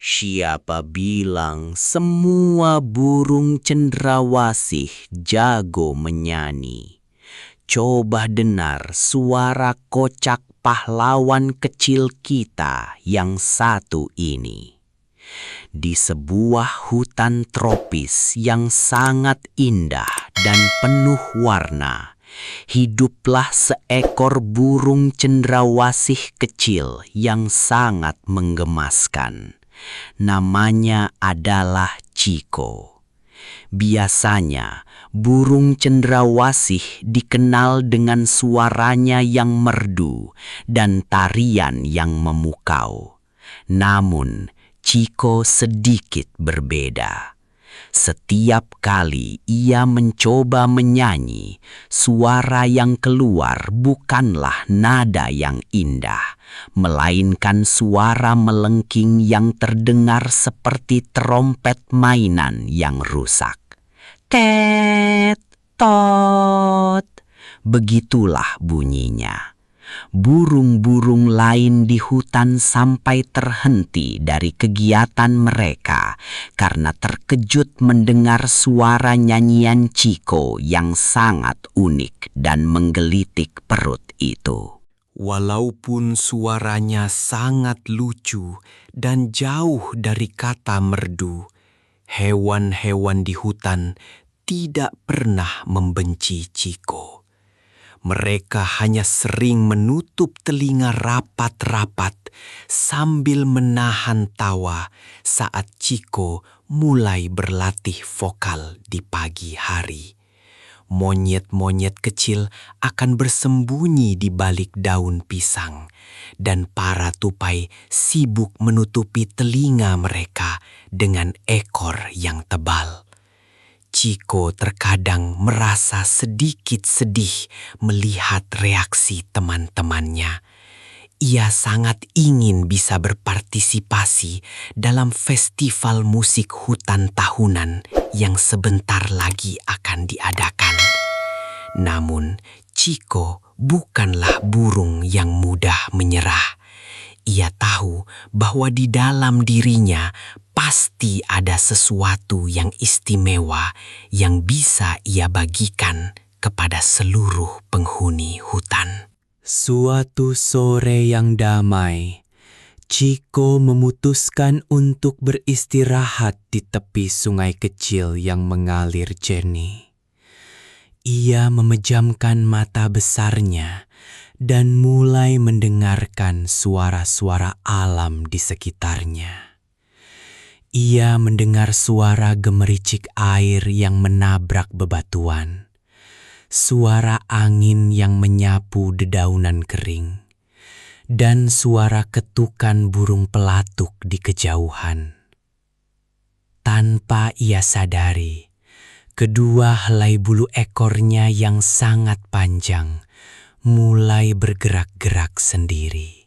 Siapa bilang semua burung cendrawasih jago menyanyi? Coba dengar suara kocak pahlawan kecil kita yang satu ini. Di sebuah hutan tropis yang sangat indah dan penuh warna, hiduplah seekor burung cendrawasih kecil yang sangat menggemaskan. Namanya adalah Ciko. Biasanya, burung cendrawasih dikenal dengan suaranya yang merdu dan tarian yang memukau. Namun, Ciko sedikit berbeda. Setiap kali ia mencoba menyanyi, suara yang keluar bukanlah nada yang indah, melainkan suara melengking yang terdengar seperti trompet mainan yang rusak. Tet, tot, begitulah bunyinya. Burung-burung lain di hutan sampai terhenti dari kegiatan mereka karena terkejut mendengar suara nyanyian Ciko yang sangat unik dan menggelitik perut itu. Walaupun suaranya sangat lucu dan jauh dari kata merdu, hewan-hewan di hutan tidak pernah membenci Ciko. Mereka hanya sering menutup telinga rapat-rapat sambil menahan tawa saat Ciko mulai berlatih vokal di pagi hari. Monyet-monyet kecil akan bersembunyi di balik daun pisang, dan para tupai sibuk menutupi telinga mereka dengan ekor yang tebal. Ciko terkadang merasa sedikit sedih melihat reaksi teman-temannya. Ia sangat ingin bisa berpartisipasi dalam festival musik hutan tahunan yang sebentar lagi akan diadakan. Namun, Ciko bukanlah burung yang mudah menyerah. Ia tahu bahwa di dalam dirinya pasti ada sesuatu yang istimewa yang bisa ia bagikan kepada seluruh penghuni hutan. Suatu sore yang damai, Ciko memutuskan untuk beristirahat di tepi sungai kecil yang mengalir jernih. Ia memejamkan mata besarnya dan mulai mendengarkan suara-suara alam di sekitarnya. Ia mendengar suara gemericik air yang menabrak bebatuan, suara angin yang menyapu dedaunan kering, dan suara ketukan burung pelatuk di kejauhan. Tanpa ia sadari, kedua helai bulu ekornya yang sangat panjang mulai bergerak-gerak sendiri.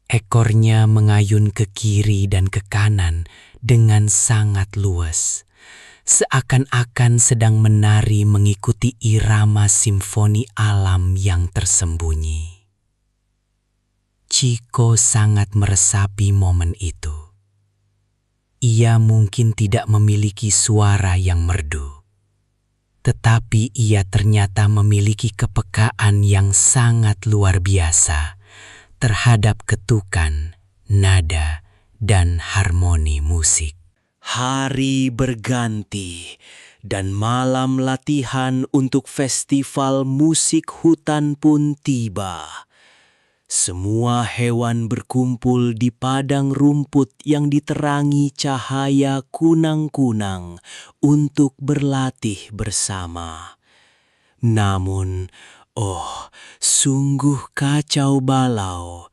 Ekornya mengayun ke kiri dan ke kanan dengan sangat luas, seakan-akan sedang menari mengikuti irama simfoni alam yang tersembunyi. Ciko sangat meresapi momen itu. Ia mungkin tidak memiliki suara yang merdu, tetapi ia ternyata memiliki kepekaan yang sangat luar biasa terhadap ketukan, nada, dan harmoni musik. Hari berganti dan malam latihan untuk festival musik hutan pun tiba. Semua hewan berkumpul di padang rumput yang diterangi cahaya kunang-kunang untuk berlatih bersama. Namun, sungguh kacau balau.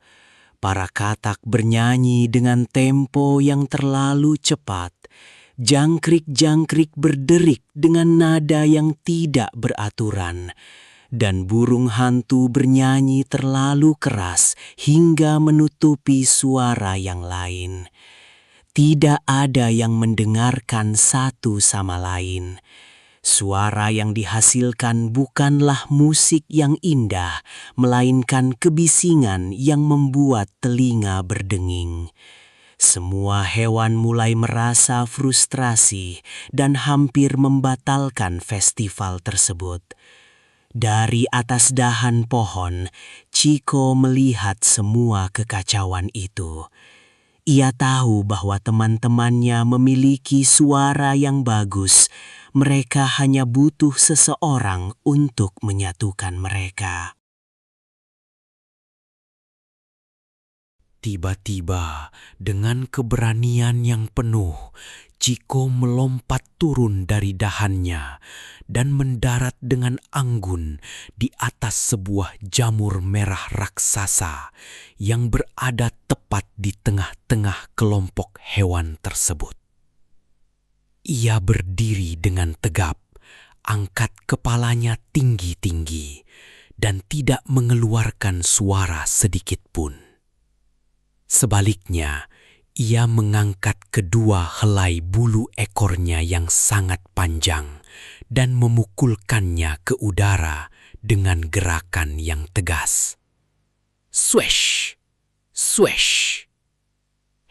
Para katak bernyanyi dengan tempo yang terlalu cepat. Jangkrik-jangkrik berderik dengan nada yang tidak beraturan. Dan burung hantu bernyanyi terlalu keras hingga menutupi suara yang lain. Tidak ada yang mendengarkan satu sama lain. Suara yang dihasilkan bukanlah musik yang indah, melainkan kebisingan yang membuat telinga berdenging. Semua hewan mulai merasa frustrasi dan hampir membatalkan festival tersebut. Dari atas dahan pohon, Chico melihat semua kekacauan itu. Ia tahu bahwa teman-temannya memiliki suara yang bagus. Mereka hanya butuh seseorang untuk menyatukan mereka. Tiba-tiba, dengan keberanian yang penuh, Chico melompat turun dari dahannya dan mendarat dengan anggun di atas sebuah jamur merah raksasa yang berada tepat di tengah-tengah kelompok hewan tersebut. Ia berdiri dengan tegap, angkat kepalanya tinggi-tinggi, dan tidak mengeluarkan suara sedikit pun. Sebaliknya, ia mengangkat kedua helai bulu ekornya yang sangat panjang dan memukulkannya ke udara dengan gerakan yang tegas. Swish! Swish!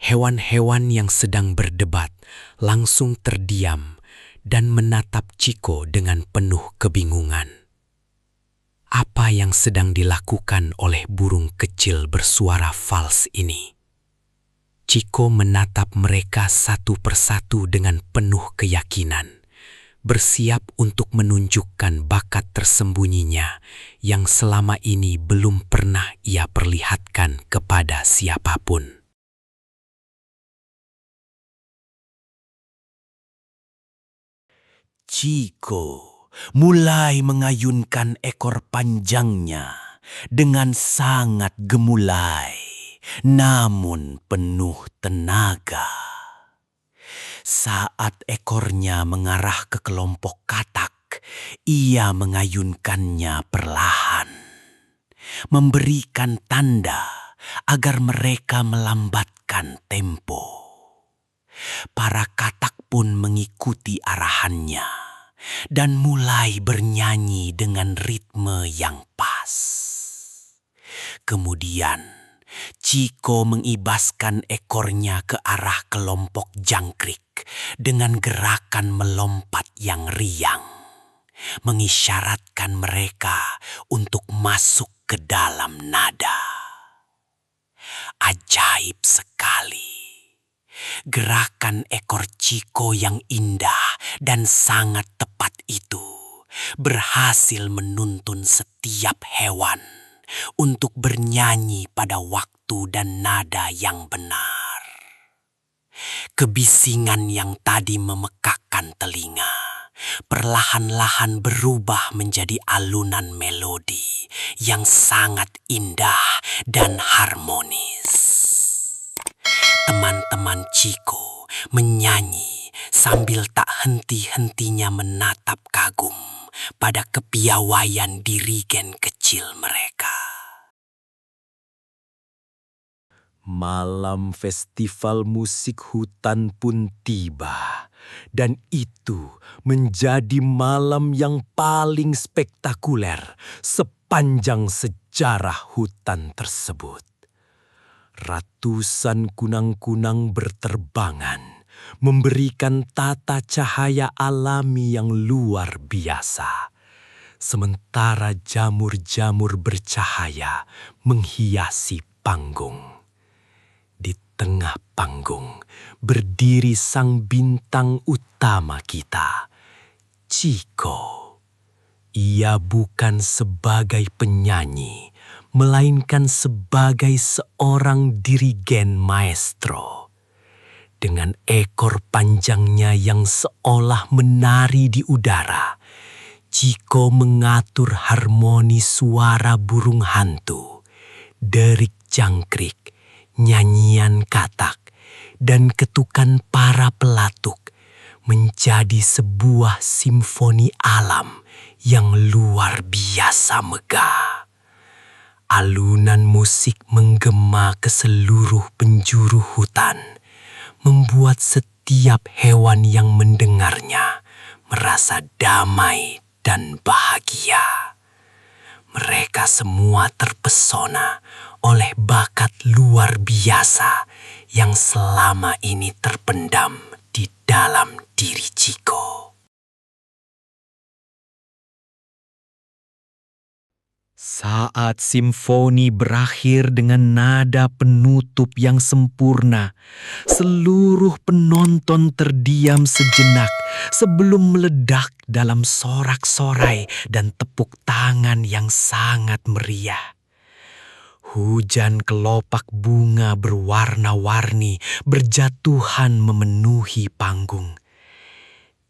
Hewan-hewan yang sedang berdebat langsung terdiam dan menatap Chico dengan penuh kebingungan. Apa yang sedang dilakukan oleh burung kecil bersuara fals ini? Chico menatap mereka satu persatu dengan penuh keyakinan, bersiap untuk menunjukkan bakat tersembunyinya yang selama ini belum pernah ia perlihatkan kepada siapapun. Chico mulai mengayunkan ekor panjangnya dengan sangat gemulai, namun penuh tenaga. Saat ekornya mengarah ke kelompok katak, ia mengayunkannya perlahan, memberikan tanda agar mereka melambatkan tempo. Para katak pun mengikuti arahannya dan mulai bernyanyi dengan ritme yang pas. Kemudian, Chico mengibaskan ekornya ke arah kelompok jangkrik dengan gerakan melompat yang riang, mengisyaratkan mereka untuk masuk ke dalam nada. Ajaib sekali. Gerakan ekor Chico yang indah dan sangat tepat itu berhasil menuntun setiap hewan untuk bernyanyi pada waktu dan nada yang benar. Kebisingan yang tadi memekakkan telinga perlahan-lahan berubah menjadi alunan melodi yang sangat indah dan harmonis. Teman-teman Chico menyanyi sambil tak henti-hentinya menatap kagum pada kepiawaian dirigen kecil mereka. Malam festival musik hutan pun tiba, dan itu menjadi malam yang paling spektakuler sepanjang sejarah hutan tersebut. Ratusan kunang-kunang berterbangan, memberikan tata cahaya alami yang luar biasa. Sementara jamur-jamur bercahaya menghiasi panggung. Di tengah panggung berdiri sang bintang utama kita, Chico. Ia bukan sebagai penyanyi, melainkan sebagai seorang dirigen maestro. Dengan ekor panjangnya yang seolah menari di udara, Chico mengatur harmoni suara burung hantu, derik jangkrik, nyanyian katak, dan ketukan para pelatuk menjadi sebuah simfoni alam yang luar biasa megah. Alunan musik menggema ke seluruh penjuru hutan, membuat setiap hewan yang mendengarnya merasa damai dan bahagia. Mereka semua terpesona oleh bakat luar biasa yang selama ini terpendam di dalam diri Chiko. Saat simfoni berakhir dengan nada penutup yang sempurna, seluruh penonton terdiam sejenak sebelum meledak dalam sorak-sorai dan tepuk tangan yang sangat meriah. Hujan kelopak bunga berwarna-warni berjatuhan memenuhi panggung.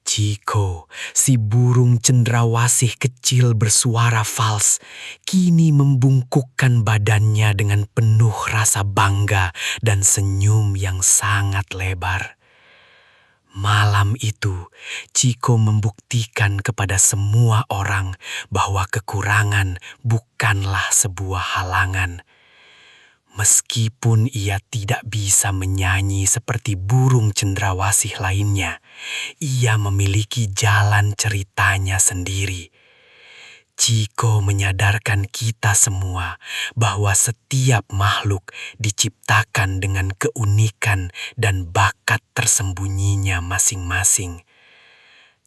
Chiko, si burung cendrawasih kecil bersuara fals, kini membungkukkan badannya dengan penuh rasa bangga dan senyum yang sangat lebar. Malam itu, Chiko membuktikan kepada semua orang bahwa kekurangan bukanlah sebuah halangan. Meskipun ia tidak bisa menyanyi seperti burung cendrawasih lainnya, ia memiliki jalan ceritanya sendiri. Chiko menyadarkan kita semua bahwa setiap makhluk diciptakan dengan keunikan dan bakat tersembunyinya masing-masing.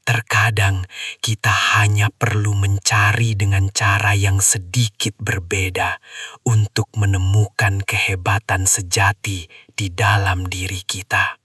Terkadang kita hanya perlu mencari dengan cara yang sedikit berbeda untuk menemukan kehebatan sejati di dalam diri kita.